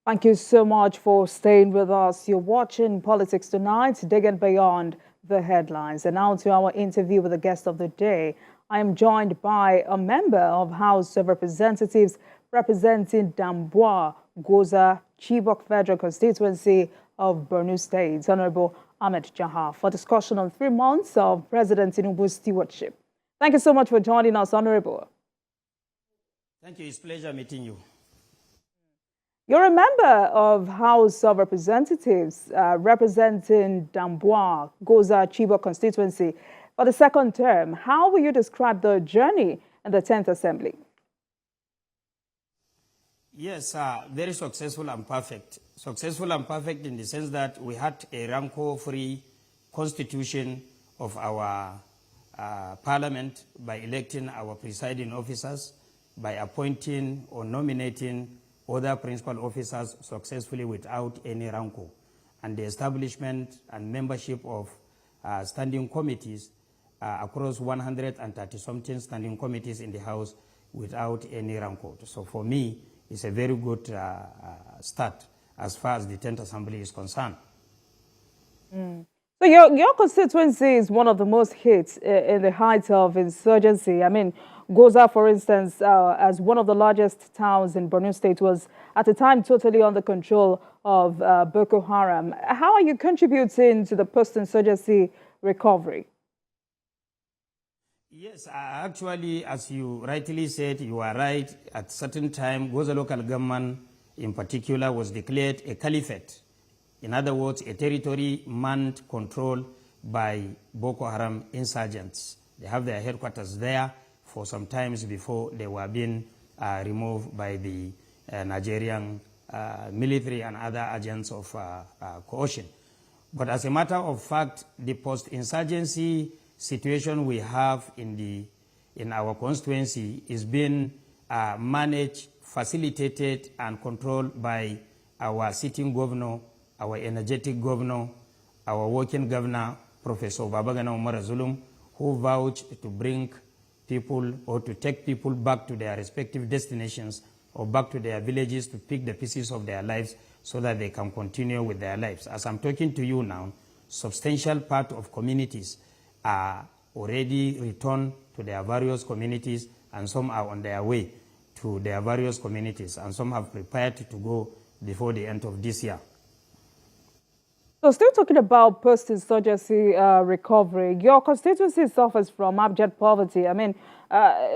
Thank you so much for staying with us. You're watching Politics Tonight, digging beyond the headlines. And now to our interview with the guest of the day. I am joined by a member of House of Representatives representing Damboa, Goza, Chibok Federal Constituency of Borno State, Honorable Ahmed Jaha, for discussion on 3 months of President Tinubu's stewardship. Thank you so much for joining us, Honorable. Thank you. It's a pleasure meeting you. You're a member of House of Representatives representing Damboa, Goza, Chibok constituency for the second term. How will you describe the journey in the 10th Assembly? Yes, very successful and perfect. Successful and perfect in the sense that we had a rancor-free constitution of our parliament by electing our presiding officers, by appointing or nominating other principal officers successfully without any rancor, and the establishment and membership of standing committees across 130-something standing committees in the House without any rancor. So for me, it's a very good start as far as the 10th Assembly is concerned. So your constituency is one of the most hit in the height of insurgency. I mean, Goza, for instance, as one of the largest towns in Borno State, was at the time totally under control of Boko Haram. How are you contributing to the post-insurgency recovery? Yes, actually, as you rightly said, you are right. At a certain time, Goza local government in particular was declared a caliphate. In other words, a territory manned, controlled by Boko Haram insurgents. They have their headquarters there for some times before they were being removed by the Nigerian military and other agents of coercion. But as a matter of fact, the post-insurgency situation we have in our constituency is being managed, facilitated, and controlled by our sitting governor, our energetic governor, our working governor, Professor Babagana Umar Zulum, who vouched to bring people or to take people back to their respective destinations or back to their villages to pick the pieces of their lives so that they can continue with their lives. As I'm talking to you now, substantial part of communities are already returned to their various communities, and some are on their way to their various communities, and some have prepared to go before the end of this year. So still talking about post-insurgency recovery, your constituency suffers from abject poverty. I mean,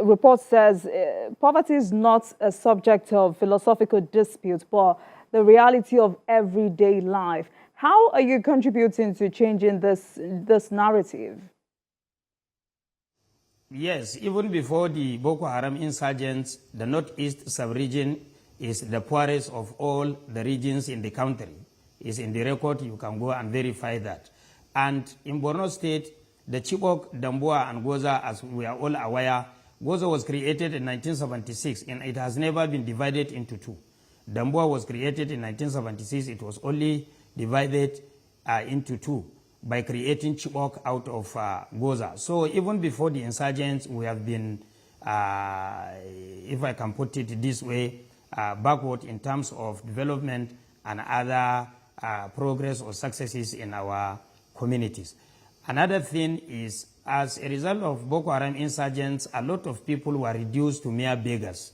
report says poverty is not a subject of philosophical dispute, but the reality of everyday life. How are you contributing to changing this narrative? Yes, even before the Boko Haram insurgents, the northeast sub-region is the poorest of all the regions in the country. Is in the record, you can go and verify that. And in Borno State, the Chibok, Damboa, and Goza, as we are all aware, Goza was created in 1976, and it has never been divided into two. Damboa was created in 1976, it was only divided into two by creating Chibok out of Goza. So even before the insurgents, we have been, if I can put it this way, backward in terms of development and other progress or successes in our communities. Another thing is, as a result of Boko Haram insurgents, a lot of people were reduced to mere beggars,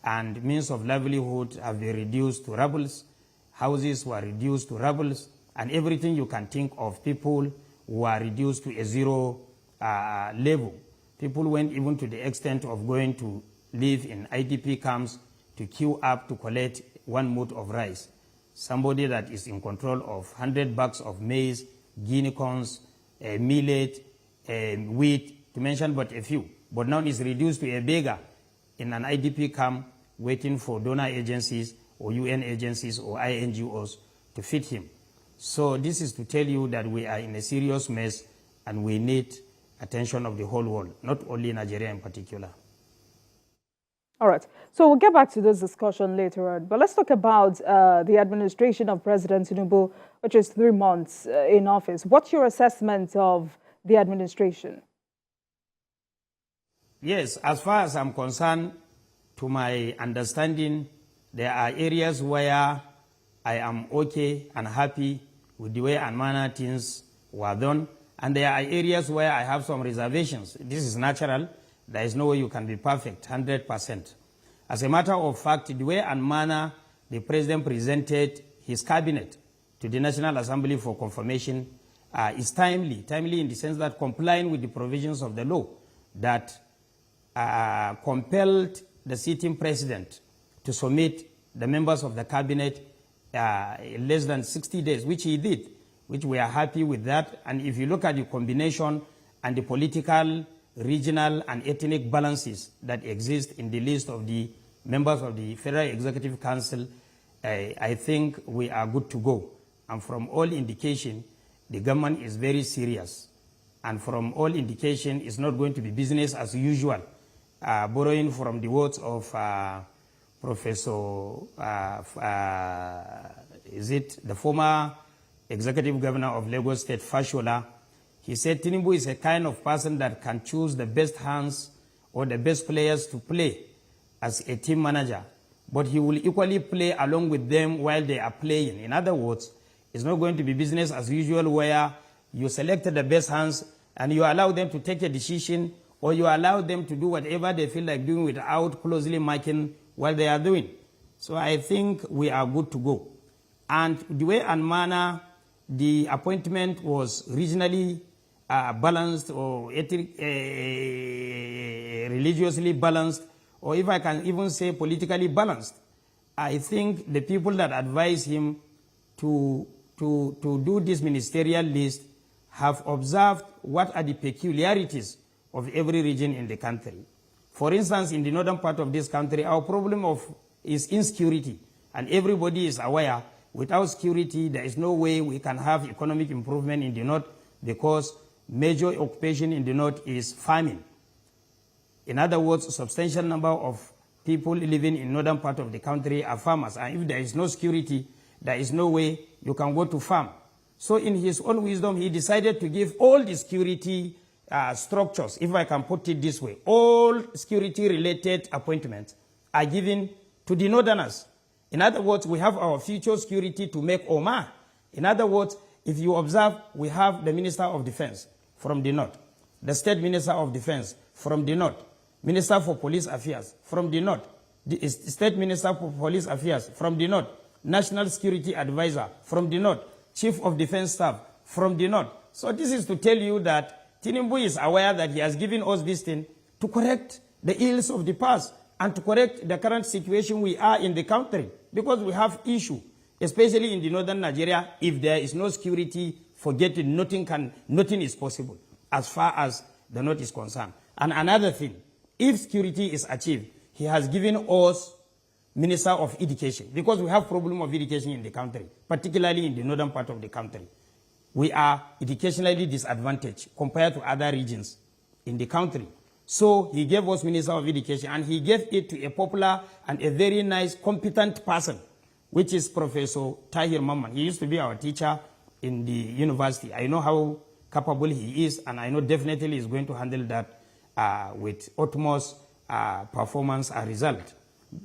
and means of livelihood have been reduced to rubbles, houses were reduced to rubbles, and everything you can think of, people were reduced to a zero level. People went even to the extent of going to live in IDP camps to queue up to collect 1 mood of rice. Somebody that is in control of 100 bags of maize, guinea corns, millet, wheat, to mention but a few. But now is reduced to a beggar in an IDP camp waiting for donor agencies or UN agencies or INGOs to feed him. So this is to tell you that we are in a serious mess and we need attention of the whole world, not only Nigeria in particular. All right. So we'll get back to this discussion later on. But let's talk about the administration of President Tinubu, which is 3 months in office. What's your assessment of the administration? Yes, as far as I'm concerned, to my understanding, there are areas where I am okay and happy with the way and manner things were done. And there are areas where I have some reservations. This is natural. There is no way you can be perfect, 100%. As a matter of fact, the way and manner the President presented his cabinet to the National Assembly for confirmation is timely in the sense that complying with the provisions of the law that compelled the sitting President to submit the members of the cabinet in less than 60 days, which he did, which we are happy with that. And if you look at the combination and the political, regional, and ethnic balances that exist in the list of the members of the Federal Executive Council, I think we are good to go. And from all indication, the government is very serious. And from all indication, it's not going to be business as usual. Borrowing from the words of Professor, the former executive governor of Lagos State, Fashola, he said Tinubu is a kind of person that can choose the best hands or the best players to play as a team manager, but he will equally play along with them while they are playing. In other words, it's not going to be business as usual where you selected the best hands and you allow them to take a decision or you allow them to do whatever they feel like doing without closely marking what they are doing. So I think we are good to go. And the way and manner the appointment was regionally balanced or religiously balanced, or if I can even say politically balanced, I think the people that advise him to do this ministerial list have observed what are the peculiarities of every region in the country. For instance, in the northern part of this country, our problem is insecurity, and everybody is aware without security, there is no way we can have economic improvement in the north because major occupation in the north is farming. In other words, a substantial number of people living in northern part of the country are farmers, and if there is no security, there is no way you can go to farm. So in his own wisdom, he decided to give all the security structures, if I can put it this way, all security-related appointments are given to the northerners. In other words, we have our future security to make Omar. In other words, if you observe, we have the Minister of Defense from the north, the State Minister of Defense from the north, Minister for Police Affairs from the north, the State Minister for Police Affairs from the north, National Security Advisor from the north, Chief of Defense Staff from the north. So this is to tell you that Tinubu is aware that he has given us this thing to correct the ills of the past and to correct the current situation we are in the country, because we have issue, especially in the northern Nigeria. If there is no security, forget it, nothing is possible as far as the north is concerned. And another thing, if security is achieved, he has given us Minister of Education, because we have problem of education in the country, particularly in the northern part of the country. We are educationally disadvantaged compared to other regions in the country. So he gave us Minister of Education, and he gave it to a popular and a very nice, competent person, which is Professor Tahir Mamman. He used to be our teacher in the university. I know how capable he is, and I know definitely he's going to handle that with utmost performance and result.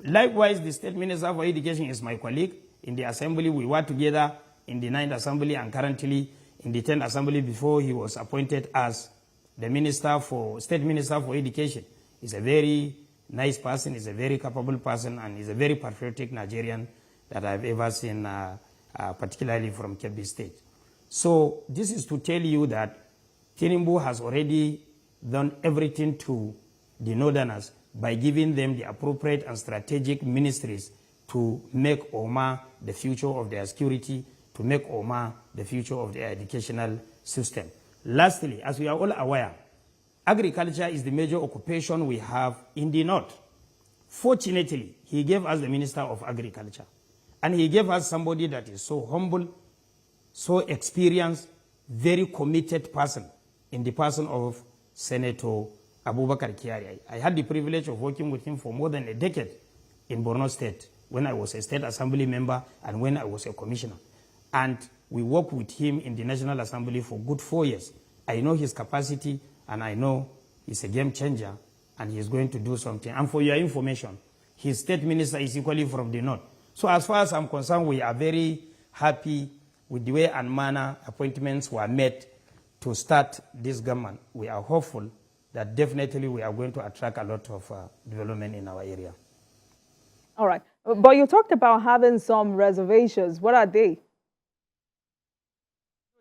Likewise, the State Minister for Education is my colleague. In the Assembly, we were together in the 9th Assembly and currently in the 10th Assembly before he was appointed as the State Minister for Education. He's a very nice person, he's a very capable person, and he's a very patriotic Nigerian that I've ever seen, particularly from Kebbi State. So this is to tell you that Tinubu has already done everything to the northerners by giving them the appropriate and strategic ministries to make Omar the future of their security, to make Omar the future of their educational system. Lastly, as we are all aware, agriculture is the major occupation we have in the north. Fortunately, he gave us the Minister of Agriculture, and he gave us somebody that is so humble, so experienced, very committed person in the person of Senator Abubakar Kyari. I had the privilege of working with him for more than a decade in Borno State when I was a State Assembly member and when I was a commissioner. And we worked with him in the National Assembly for good 4 years. I know his capacity, and I know he's a game changer, and he's going to do something. And for your information, his state minister is equally from the north. So as far as I'm concerned, we are very happy with the way and manner appointments were made to start this government. We are hopeful that definitely we are going to attract a lot of development in our area. All right. But you talked about having some reservations. What are they?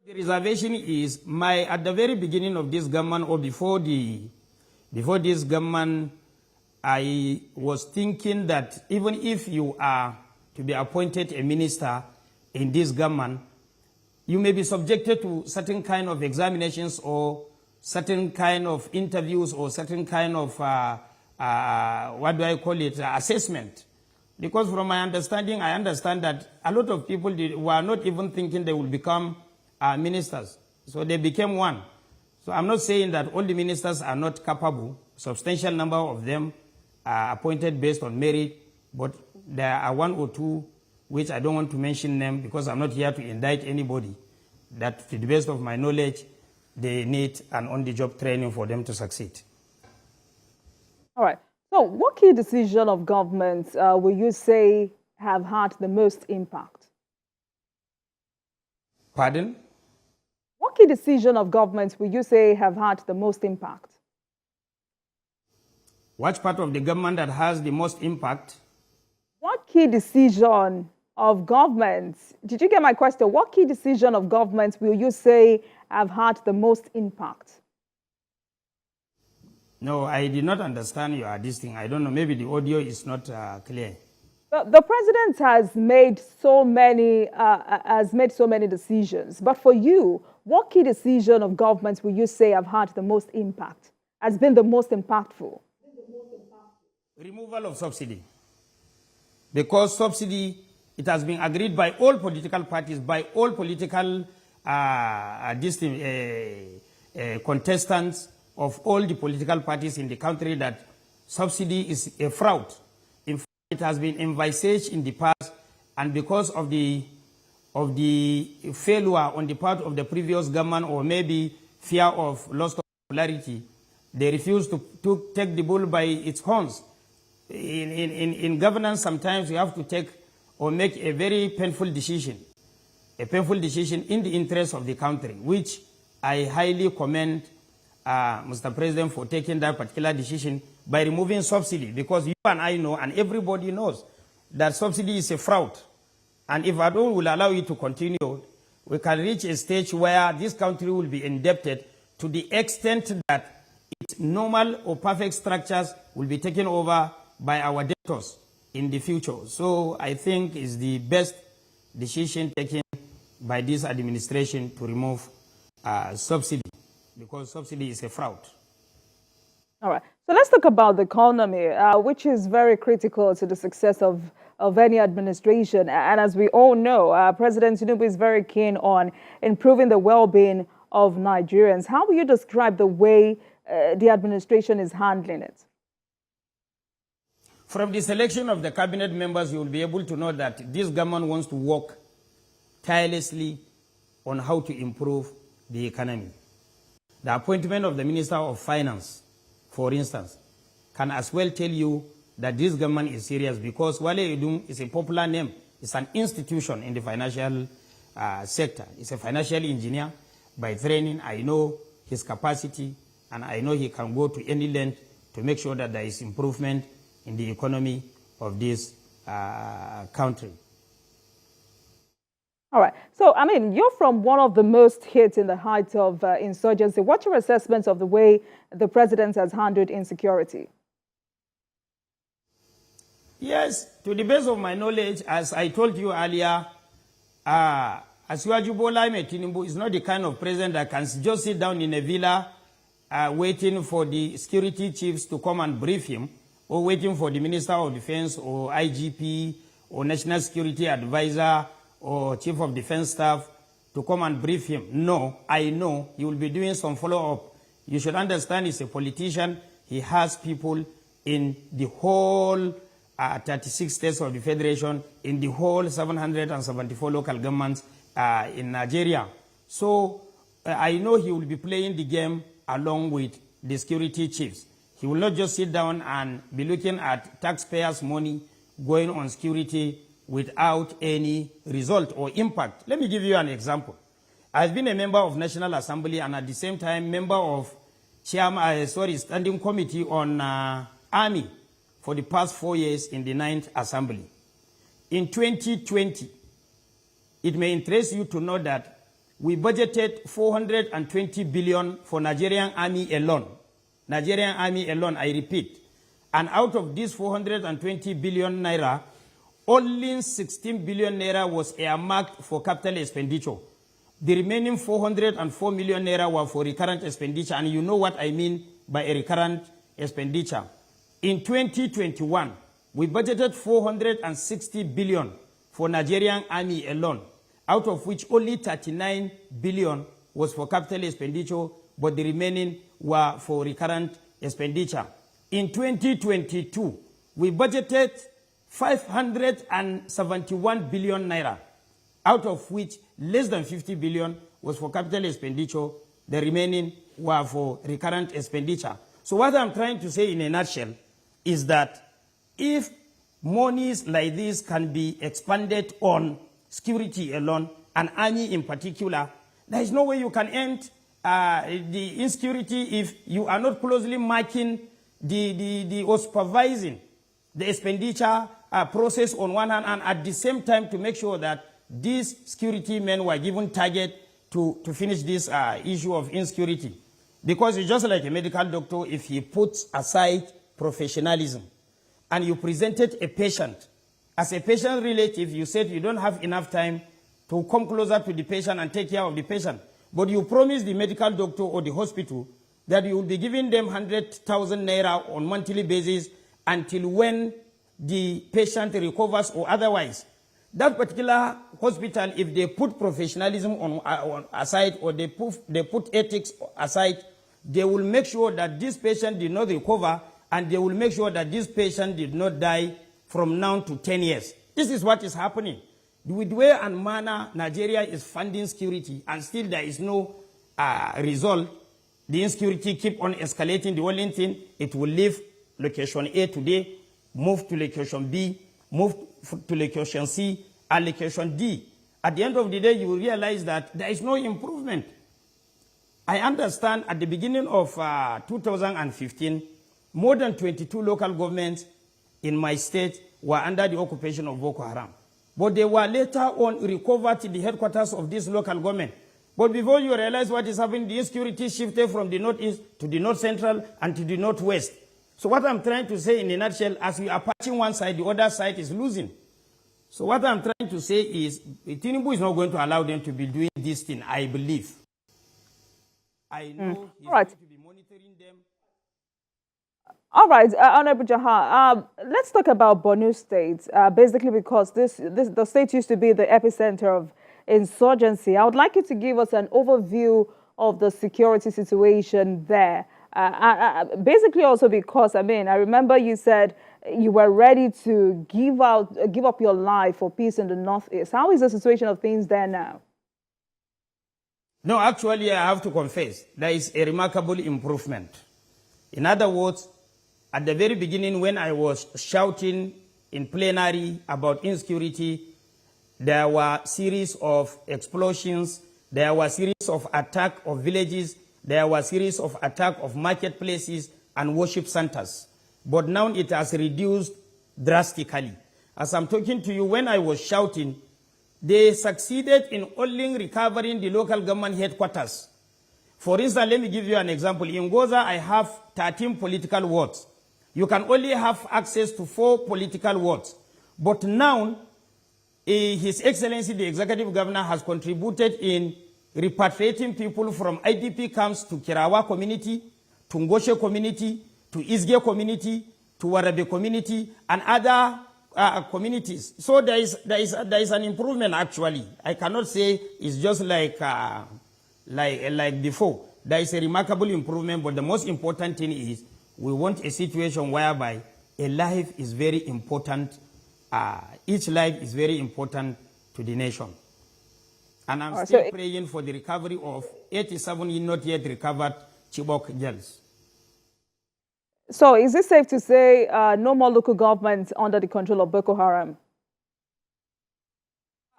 The reservation is at the very beginning of this government, or before this government, I was thinking that even if you are to be appointed a minister in this government, you may be subjected to certain kind of examinations or certain kind of interviews or certain kind of, assessment. Because from my understanding, I understand that a lot of people were not even thinking they will become ministers. So they became one. So I'm not saying that all the ministers are not capable. Substantial number of them are appointed based on merit, but there are one or two which I don't want to mention them because I'm not here to indict anybody, that to the best of my knowledge, they need an on-the-job training for them to succeed. All right. So what key decision of government will you say have had the most impact? Pardon? What key decision of government will you say have had the most impact? What part of the government that has the most impact? What key decision of government, did you get my question? What key decision of government will you say have had the most impact? No, I did not understand this thing. I don't know. Maybe the audio is not clear. The president has made so many decisions. But for you, what key decision of government will you say have had the most impact? Has been the most impactful? Removal of subsidy. Because subsidy, it has been agreed by all political parties, by all political contestants of all the political parties in the country, that subsidy is a fraud. In fact, it has been envisaged in the past, and because of the failure on the part of the previous government, or maybe fear of loss of popularity, they refused to take the bull by its horns. In governance, sometimes you have to take or make a very painful decision in the interest of the country, which I highly commend Mr. President for taking that particular decision by removing subsidy, because you and I know, and everybody knows, that subsidy is a fraud. And if I don't will allow it to continue, we can reach a stage where this country will be indebted to the extent that its normal or perfect structures will be taken over by our debtors in the future. So I think it's the best decision taken by this administration to remove subsidy, because subsidy is a fraud. All right. So let's talk about the economy, which is very critical to the success of any administration. And as we all know, President Tinubu is very keen on improving the well-being of Nigerians. How will you describe the way the administration is handling it? From the selection of the cabinet members, you will be able to know that this government wants to work tirelessly on how to improve the economy. The appointment of the Minister of Finance, for instance, can as well tell you that this government is serious, because Wale Edun is a popular name. It's an institution in the financial sector. He's a financial engineer by training. I know his capacity, and I know he can go to any length to make sure that there is improvement in the economy of this country. All right. So, I mean, you're from one of the most hit in the height of insurgency. What's your assessment of the way the president has handled insecurity? Yes, to the best of my knowledge, as I told you earlier, Asiwaju Bola Tinubu is not the kind of president that can just sit down in a villa waiting for the security chiefs to come and brief him, or waiting for the Minister of Defense or IGP or National Security Advisor or Chief of Defense Staff to come and brief him. No, I know he will be doing some follow-up. You should understand he's a politician. He has people in the whole 36 states of the Federation, in the whole 774 local governments in Nigeria. So I know he will be playing the game along with the security chiefs. He will not just sit down and be looking at taxpayers' money going on security without any result or impact. Let me give you an example. I've been a member of National Assembly and at the same time member of Standing Committee on Army for the past 4 years in the 9th Assembly. In 2020, it may interest you to know that we budgeted 420 billion for Nigerian Army alone. Nigerian Army alone, I repeat. And out of this 420 billion naira, only 16 billion naira was earmarked for capital expenditure. The remaining 404 million naira were for recurrent expenditure, and you know what I mean by a recurrent expenditure. In 2021, we budgeted 460 billion for Nigerian Army alone, out of which only 39 billion was for capital expenditure, but the remaining were for recurrent expenditure. In 2022, we budgeted 571 billion naira, out of which less than 50 billion was for capital expenditure, the remaining were for recurrent expenditure. So what I'm trying to say in a nutshell is that if monies like this can be expanded on security alone, and army in particular, there is no way you can end the insecurity if you are not closely marking or supervising the expenditure process on one hand, and at the same time to make sure that these security men were given target to finish this issue of insecurity. Because it's just like a medical doctor, if he puts aside professionalism and you presented a patient, as a patient relative, you said you don't have enough time to come closer to the patient and take care of the patient. But you promise the medical doctor or the hospital that you will be giving them 100,000 naira on monthly basis until when the patient recovers or otherwise. That particular hospital, if they put professionalism on aside or they put ethics aside, they will make sure that this patient did not recover, and they will make sure that this patient did not die from now to 10 years. This is what is happening. With way and manner, Nigeria is funding security, and still there is no result. The insecurity keep on escalating. The only thing, it will leave location A today, move to location B, move to location C, and location D. At the end of the day, you will realize that there is no improvement. I understand at the beginning of 2015, more than 22 local governments in my state were under the occupation of Boko Haram. But they were later on recovered to the headquarters of this local government. But before you realize what is happening, the insecurity shifted from the northeast to the north central and to the northwest. So what I'm trying to say in a nutshell, as we are patching one side, the other side is losing. So what I'm trying to say is, Tinubu is not going to allow them to be doing this thing, I believe. I know he's going to be monitoring them. All right, Honorable Jaha, let's talk about Borno State, basically because the state used to be the epicenter of insurgency. I would like you to give us an overview of the security situation there. Basically also because, I remember you said you were ready to give up your life for peace in the Northeast. How is the situation of things there now? No, actually, I have to confess, there is a remarkable improvement. In other words, at the very beginning, when I was shouting in plenary about insecurity, there were series of explosions, there were series of attack of villages, there were series of attack of marketplaces and worship centers. But now it has reduced drastically. As I'm talking to you, when I was shouting, they succeeded in only recovering the local government headquarters. For instance, let me give you an example. In Goza, I have 13 political wards. You can only have access to 4 political wards. But now, His Excellency, the Executive Governor, has contributed in repatriating people from IDP camps to Kirawa community, to Ngoshe community, to Isge community, to Warabe community, and other communities. So there is an improvement actually. I cannot say it's just like before. There is a remarkable improvement, but the most important thing is we want a situation whereby a life is very important. Each life is very important to the nation. And I'm still praying for the recovery of 87 not yet recovered Chibok girls. So is it safe to say no more local governments under the control of Boko Haram?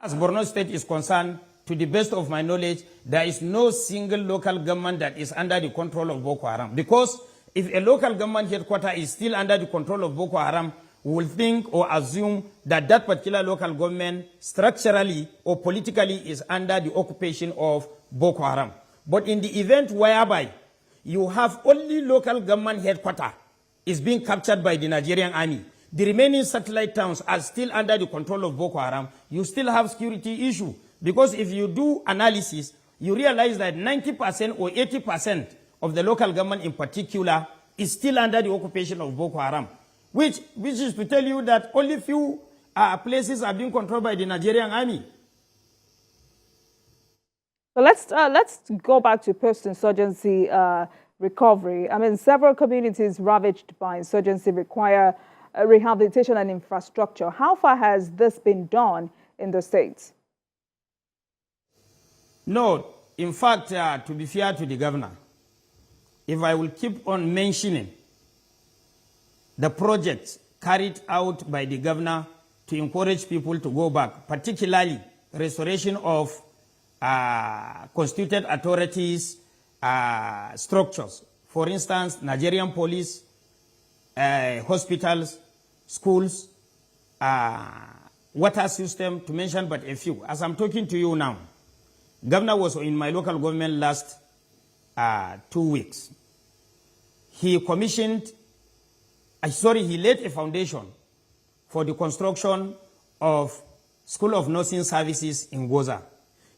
As Borno State is concerned, to the best of my knowledge, there is no single local government that is under the control of Boko Haram. Because if a local government headquarters is still under the control of Boko Haram, we will think or assume that that particular local government structurally or politically is under the occupation of Boko Haram. But in the event whereby you have only local government headquarters is being captured by the Nigerian army, the remaining satellite towns are still under the control of Boko Haram, you still have security issue. Because if you do analysis, you realize that 90% or 80% of the local government in particular is still under the occupation of Boko Haram, which is to tell you that only few places are being controlled by the Nigerian army. So let's go back to post-insurgency recovery. I mean, several communities ravaged by insurgency require rehabilitation and infrastructure. How far has this been done in the states? No, in fact, to be fair to the governor, if I will keep on mentioning the projects carried out by the governor to encourage people to go back, particularly restoration of constituted authorities structures. For instance, Nigerian police, hospitals, schools, water system, to mention but a few. As I'm talking to you now, governor was in my local government last 2 weeks. He commissioned, he laid a foundation for the construction of School of Nursing Services in Goza.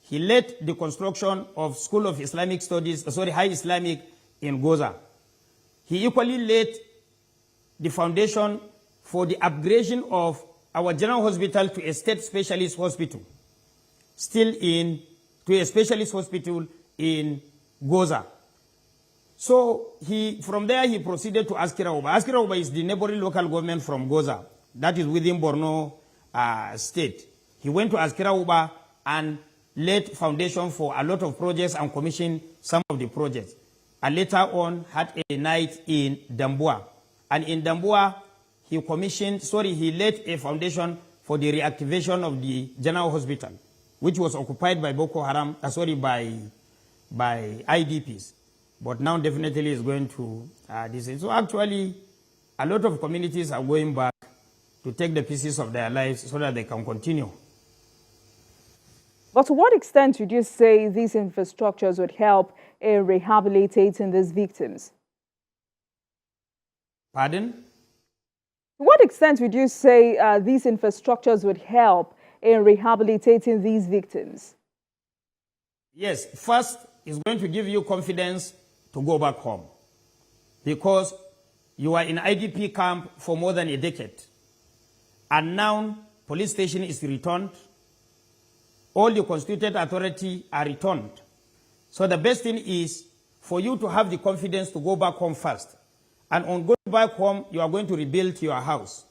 He led the construction of School of Islamic Studies, High Islamic in Goza. He equally laid the foundation for the upgradation of our general hospital to a state specialist hospital, to a specialist hospital in Goza. So from there he proceeded to Askira Uba. Askira Uba is the neighboring local government from Goza, that is within Borno state. He went to Askira Uba and laid foundation for a lot of projects and commissioned some of the projects. And later on had a night in Dambua. And in Dambua, he laid a foundation for the reactivation of the general hospital, which was occupied by Boko Haram, by IDPs. But now definitely is going to this. So actually, a lot of communities are going back to take the pieces of their lives so that they can continue. But to what extent would you say these infrastructures would help in rehabilitating these victims? Pardon? To what extent would you say these infrastructures would help in rehabilitating these victims? Yes, first, it's going to give you confidence to go back home, because you are in IDP camp for more than a decade. And now, police station is returned. All the constituted authority are returned. So the best thing is for you to have the confidence to go back home first. And on going back home, you are going to rebuild your house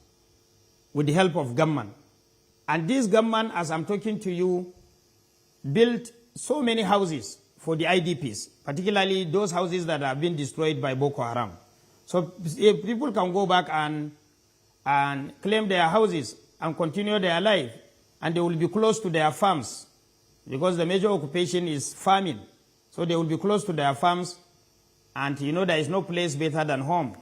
with the help of government. And this government, as I'm talking to you, built so many houses for the IDPs, particularly those houses that have been destroyed by Boko Haram. So if people can go back and claim their houses and continue their life, and they will be close to their farms, because the major occupation is farming. So they will be close to their farms, and there is no place better than home.